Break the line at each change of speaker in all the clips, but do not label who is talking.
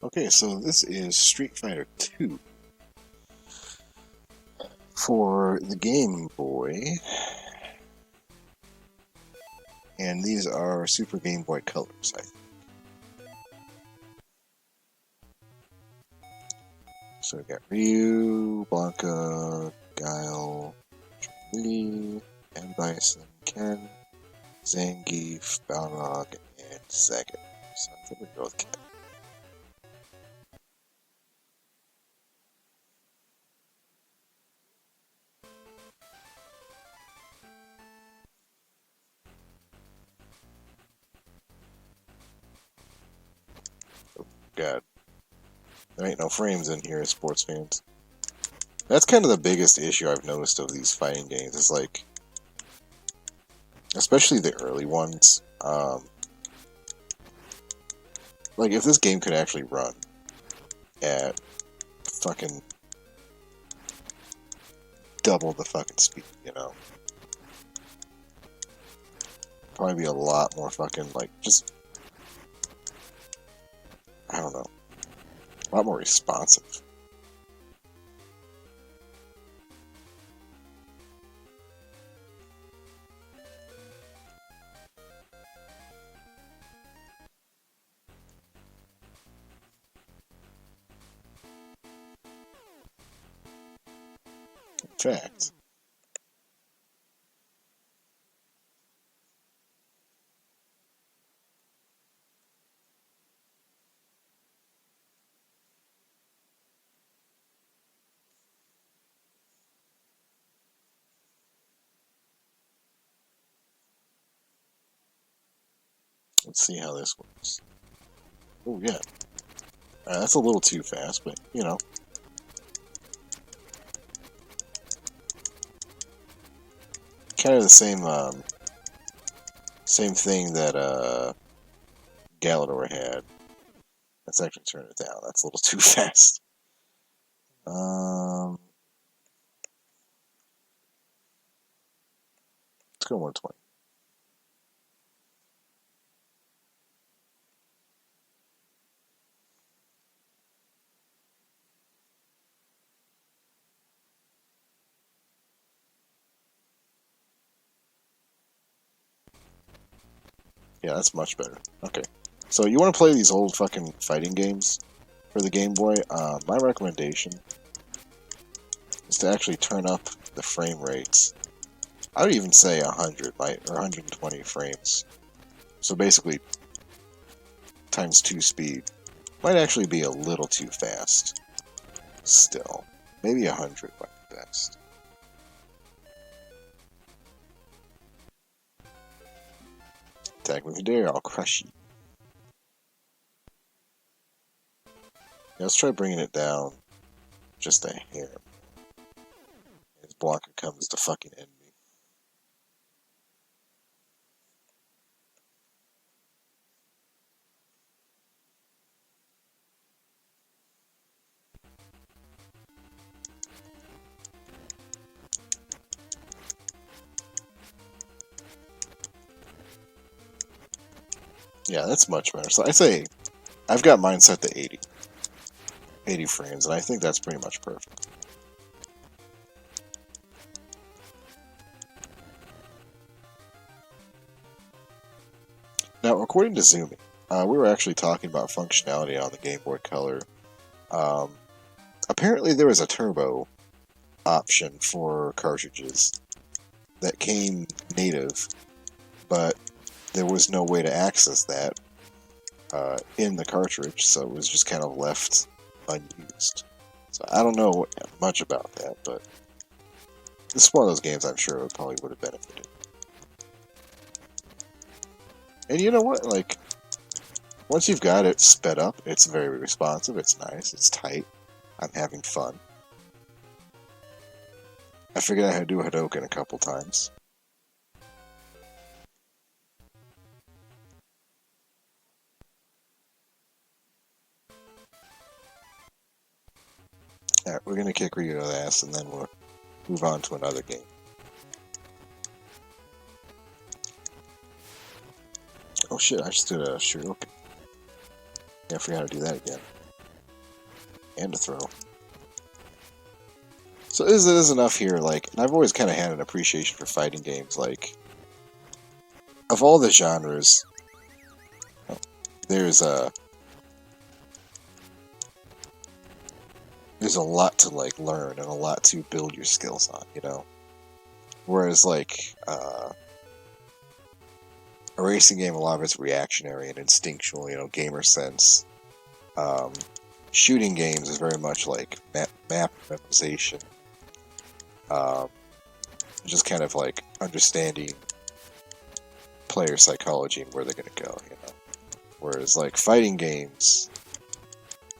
Okay, so this is Street Fighter 2 for the Game Boy, and these are Super Game Boy Colors, I think. So we got Ryu, Blanca, Guile, Lee, M. Bison, Ken, Zangief, Balrog, and Zagat. So I think we go with Ken. Oh, God, there ain't no frames in here, sports fans. That's kind of the biggest issue I've noticed of these fighting games. Is like, especially the early ones. Like, if this game could actually run at fucking double the fucking speed, probably be a lot more fucking, like, just, I don't know, a lot more responsive. In fact, let's see how this works. Oh, yeah. That's a little too fast, but, kind of the same thing that, Galador had. Let's actually turn it down. That's a little too fast. Let's go 120. Yeah, that's much better. Okay. So you want to play these old fucking fighting games for the Game Boy? My recommendation is to actually turn up the frame rates. I would even say 100, or 120 frames. So basically, times 2 speed. Might actually be a little too fast. Still. Maybe 100 might be best. Attack with dare, I'll crush you. Yeah, let's try bringing it down just a hair. His blocker comes to fucking end me. Yeah, that's much better. So I say, I've got mine set to 80. 80 frames, and I think that's pretty much perfect. Now, according to Zumi, we were actually talking about functionality on the Game Boy Color. Um, Apparently, there was a turbo option for cartridges that came native, but there was no way to access that in the cartridge, so it was just kind of left unused. So I don't know much about that, but this is one of those games I'm sure it probably would have benefited. And you know what? Like, once you've got it sped up, it's very responsive, it's nice, it's tight. I'm having fun. I figured out how to do a Hadoken a couple times. Alright, we're gonna kick Ryo's ass and then we'll move on to another game. Oh shit, I just did a Shuriken. Yeah, I forgot how to do that again. and a throw. So it is enough here, like, and I've always kind of had an appreciation for fighting games, like, of all the genres, there's a lot to, like, learn and a lot to build your skills on, you know? Whereas, like, a racing game, a lot of it's reactionary and instinctual, you know, gamer sense. Um, Shooting games is very much like map memorization, um, just kind of like understanding player psychology and where they're going to go, you know. Whereas like fighting games,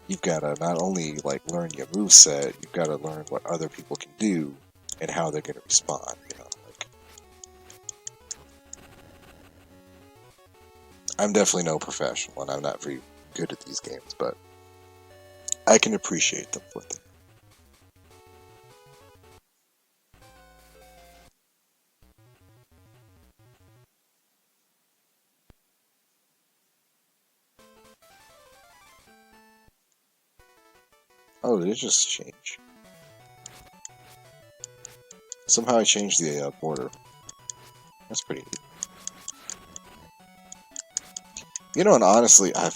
you've got to not only like learn your move set, you've got to learn what other people can do and how they're going to respond, you know. Like, I'm definitely no professional and I'm not very good at these games, but I can appreciate them for them. Oh, did it just change? Somehow I changed the border. That's pretty neat. You know, and honestly, I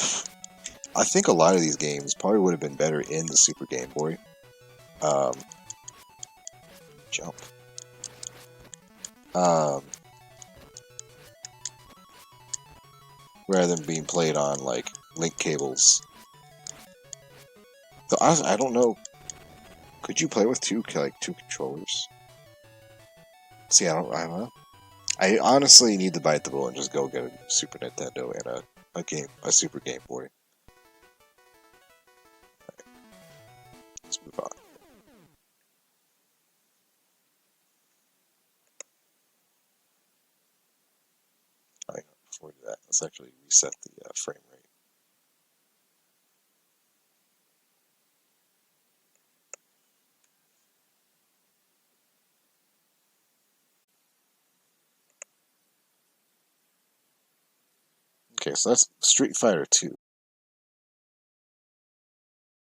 think a lot of these games probably would have been better in the Super Game Boy. Um, Jump. Um, rather than being played on like link cables. So I don't know. Could you play with two controllers? See, I don't know. I honestly need to bite the bullet and just go get a Super Nintendo and a Super Game Boy. Let's move on. Hang on, before we do that, let's actually reset the frame rate. Okay, so that's Street Fighter 2.